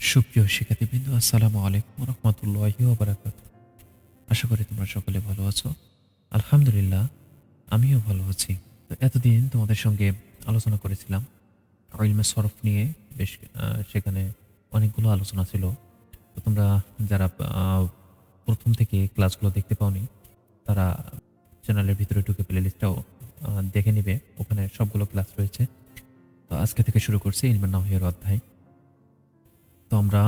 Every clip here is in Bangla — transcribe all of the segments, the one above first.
সুপ্রিয় শিক্ষার্থীবৃন্দ, আসসালামু আলাইকুম রহমতুল্লাহি ওয়া বারাকাতুহু। আশা করি তোমরা সকলে ভালো আছো। আলহামদুলিল্লাহ, আমিও ভালো আছি। তো এতদিন তোমাদের সঙ্গে আলোচনা করেছিলাম ইলমে সরফ নিয়ে। বেশ সেখানে অনেকগুলো আলোচনা ছিল। তো তোমরা যারা প্রথম থেকে ক্লাসগুলো দেখতে পাওনি, তারা চ্যানেলের ভিতরে ঢুকে প্লে লিস্টটাও দেখে নিবে। ওখানে সবগুলো ক্লাস রয়েছে। তো আজকে থেকে শুরু করছি ইলমে নাহইয়ের অধ্যায়। তো আমরা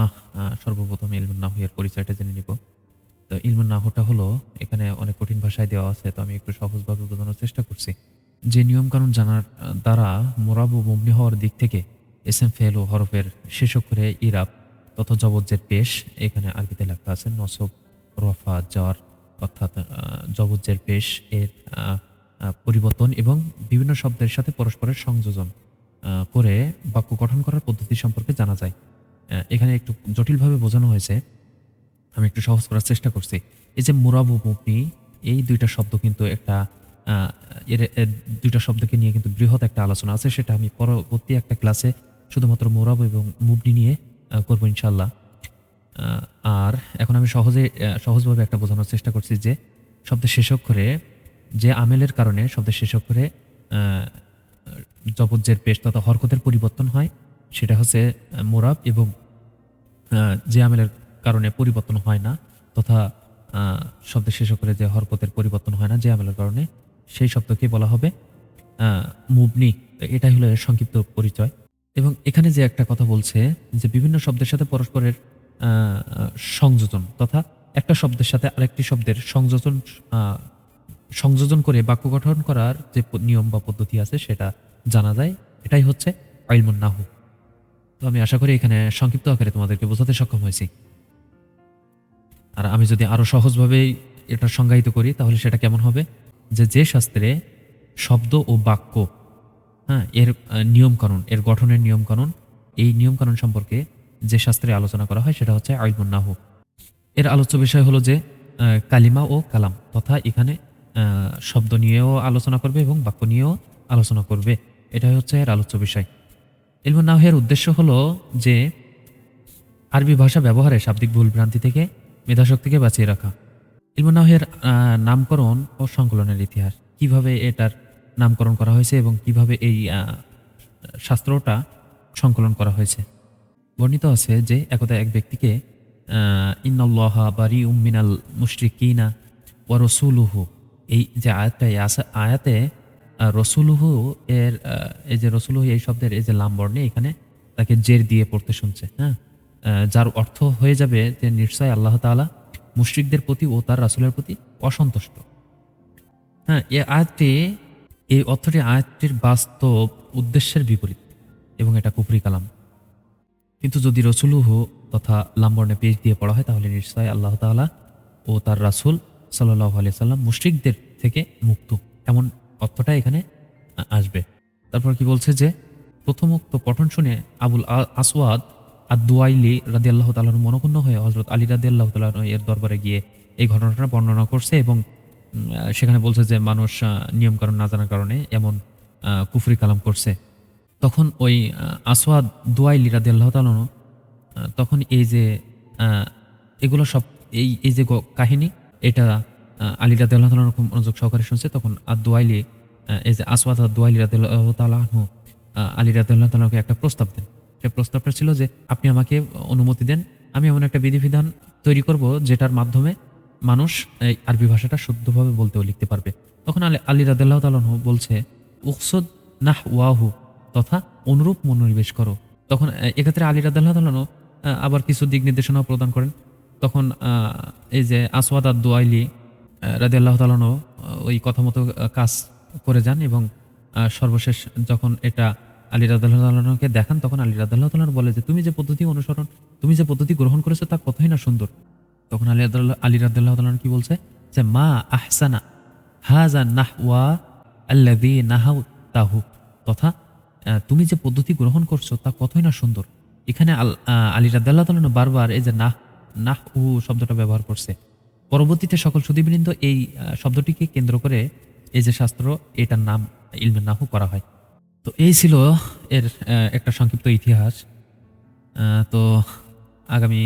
সর্বপ্রথম ইলমুন নাহু এর পরিচয়টা জেনে নিব। তো ইলমুন নাহুটা হলো, এখানে অনেক কঠিন ভাষায় দেওয়া আছে, তো আমি একটু সহজভাবে বোঝানোর চেষ্টা করছি। যে নিয়মকানুন জানার দ্বারা মোরাব ও মবনি হওয়ার দিক থেকে ইসম ফেল ও হরফের শেষ অক্ষরে ইরাব তথা জবজ্জের পেশ, এখানে আরবিতে লেখা আছে নসব, রফা, জ্বর, অর্থাৎ জবজ্জের পেশ এর পরিবর্তন এবং বিভিন্ন শব্দের সাথে পরস্পরের সংযোজন করে বাক্য গঠন করার পদ্ধতি সম্পর্কে জানা যায়। এখানে একটু জটিলভাবে বোঝানো হয়েছে, আমি একটু সহজ করার চেষ্টা করছি। এই যে মুরাব ও মুবনি, এই দুইটা শব্দ কিন্তু একটা এর দুইটা শব্দকে নিয়ে কিন্তু বৃহৎ একটা আলোচনা আছে, সেটা আমি পরবর্তী একটা ক্লাসে শুধুমাত্র মুরাব এবং মুবনি নিয়ে করবো ইনশাল্লাহ। আর এখন আমি সহজভাবে একটা বোঝানোর চেষ্টা করছি যে শব্দের শেষ অক্ষরে যে আমেলের কারণে শব্দের শেষ অক্ষরে জবজ্জের পেশ তথা হরকতের পরিবর্তন হয়, সেটা হচ্ছে মুরাব, এবং যে আমেলের কারণে পরিবর্তন হয় না তথা শব্দের শেষ অক্ষরে যে হরকতের পরিবর্তন হয় না যে আমেলের কারণে, সেই শব্দকে বলা হবে মুবনি। তো এটাই হলো এর সংক্ষিপ্ত পরিচয়। এবং এখানে যে একটা কথা বলছে যে বিভিন্ন শব্দের সাথে পরস্পরের সংযোজন তথা একটা শব্দের সাথে আরেকটি শব্দের সংযোজন করে বাক্য গঠন করার যে নিয়ম বা পদ্ধতি আছে সেটা জানা যায়। এটাই হচ্ছে ইলমুন নাহু। তো আমি আশা করি এখানে সংক্ষিপ্ত আকারে তোমাদেরকে বোঝাতে সক্ষম হয়েছি। আর আমি যদি আরো সহজভাবে এটা সংজ্ঞায়িত করি, তাহলে সেটা কেমন হবে, যে যে শাস্ত্রে শব্দ ও বাক্য, হ্যাঁ, এর নিয়মকানুন, এর গঠনের নিয়মকানুন, এই নিয়মকানুন সম্পর্কে যে শাস্ত্রে আলোচনা করা হয় সেটা হচ্ছে ইলমুন নাহু। এর আলোচ্য বিষয় হলো যে কালিমা ও কালাম, তথা এখানে শব্দ নিয়েও আলোচনা করবে এবং বাক্য নিয়েও আলোচনা করবে। এটাই হচ্ছে এর আলোচ্য বিষয়। ইলমুন নাহয়ের উদ্দেশ্য হলো যে আরবি ভাষা ব্যবহারে শাব্দিক ভুল ভ্রান্তি থেকে মেধাশক্তিকে বাঁচিয়ে রাখা। ইলমুন নাহয়ের নামকরণ ও সংকলনের ইতিহাস, কিভাবে এটার নামকরণ করা হয়েছে এবং কিভাবে এই শাস্ত্রটা সংকলন করা হয়েছে। বর্ণিত আছে যে একদা এক ব্যক্তিকে ইন্নাল্লাহা বারিউম মিনাল মুশরিকিনা ওয়া রাসূলুহু, এই যে আয়াতটা, এই আয়াতে রসুলুহু এর এই যে রসুলুহু এই শব্দের এই যে লাম বর্ণে এখানে তাকে জের দিয়ে পড়তে শুনছে, হ্যাঁ, যার অর্থ হয়ে যাবে যে নিশ্চয় আল্লাহ তাআলা মুশরিকদের প্রতি ও তার রাসূলের প্রতি অসন্তুষ্ট। হ্যাঁ, এই অর্থটি আয়াতটির বাস্তব উদ্দেশ্যের বিপরীত এবং এটা কুফরি কালাম। কিন্তু যদি রসুলুহু তথা লাম বর্ণে পেশ দিয়ে পড়া হয়, তাহলে নিশ্চয় আল্লাহ তাআলা ও তার রাসূল সাল্লাল্লাহু আলাইহি সাল্লাম মুশরিকদের থেকে মুক্ত, এমন অর্থটা এখানে আসবে। তারপর কি বলছে যে প্রথমোক্ত পঠন শুনে আবুল আসওয়াদ আদ-দুয়াইলি রাদিয়াল্লাহু তাআলা মনঃক্ষুণ্ণ হয়ে হযরত আলী রাদিয়াল্লাহু তাআলা এর দরবারে গিয়ে এই ঘটনাটা বর্ণনা করছে এবং সেখানে বলছে যে মানুষ নিয়মকানুন না জানার কারণে এমন কুফরি কালাম করছে। তখন ওই আসওয়াদ দুয়াইলি রাদিয়াল্লাহু তাআলা তখন এই যে আ এগুলো সব এই যে কাহিনী, এটা আলী রাদিয়াল্লাহু তাআলা খুব মনোযোগ সহকারে শুনছে। তখন আদ-দুয়াইলি, এই যে আসওয়াদ আদ-দুয়াইলি রাদিয়াল্লাহু তাআলা আনহু আলী রাদিয়াল্লাহু তাআলাকে একটা প্রস্তাব দেন। সেই প্রস্তাবটা ছিল যে আপনি আমাকে অনুমতি দেন, আমি এমন একটা বিধিবিধান তৈরি করব যেটার মাধ্যমে মানুষ এই আরবি ভাষাটা শুদ্ধভাবে বলতে ও লিখতে পারবে। তখন আলী রাদিয়াল্লাহু তাআলা আনহু বলছে উকসুদ নাহওয়াহু, তথা অনুরূপ মনোনিবেশ করো। তখন এক্ষেত্রে আলী রাদিয়াল্লাহু তাআলা আনহু আবার কিছু দিক নির্দেশনাও প্রদান করেন। তখন এই যে আসওয়াদ আদ-দুয়াইলি রাদিয়াল্লাহু তাআলা আনহু ওই কথা মতো কাজ করে যান এবং সর্বশেষ যখন এটা আলী রাদিয়াল্লাহু তাআলা আনহুকে দেখান, তখন আলী রাদিয়াল্লাহু তাআলা আনহু বলে যে তুমি যে পদ্ধতি গ্রহণ করেছো তা কতই না সুন্দর। তখন আলী রাদিয়াল্লাহু তাআলা আনহু কি বলছে যে মা আহসানা হাযা নাহওয়া আল্লাযী নাহাউতাহু, তথা তুমি যে পদ্ধতি গ্রহণ করছো তা কতই না সুন্দর। এখানে আলী রাদিয়াল্লাহু তাআলা আনহু বারবার এই যে নাহউ শব্দটা ব্যবহার করছে। পরবর্তীতে সকল সুধীবৃন্দ এই শব্দটিকে কেন্দ্র করে এই যে শাস্ত্র, এটার নাম ইলমে নাহু করা হয়। তো এই ছিল এর একটা সংক্ষিপ্ত ইতিহাস। তো আগামী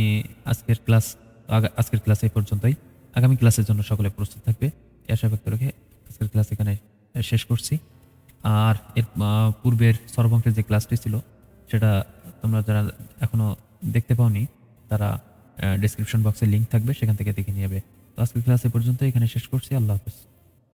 আজকের ক্লাস এই পর্যন্তই। আগামী ক্লাসের জন্য সকলে প্রস্তুত থাকবে এই আশা ব্যক্ত রেখে আজকের ক্লাস এখানে শেষ করছি। আর এর পূর্বের সর্বঙ্কের যে ক্লাসটি ছিল সেটা তোমরা যারা এখনো দেখতে পাওনি তারা ডেসক্রিপশন বক্সে লিংক থাকবে, সেখান থেকে দেখে নিয়ে যাবে। তো আজকের ক্লাস এ পর্যন্ত এখানে শেষ করছি। আল্লাহ হাফেজ।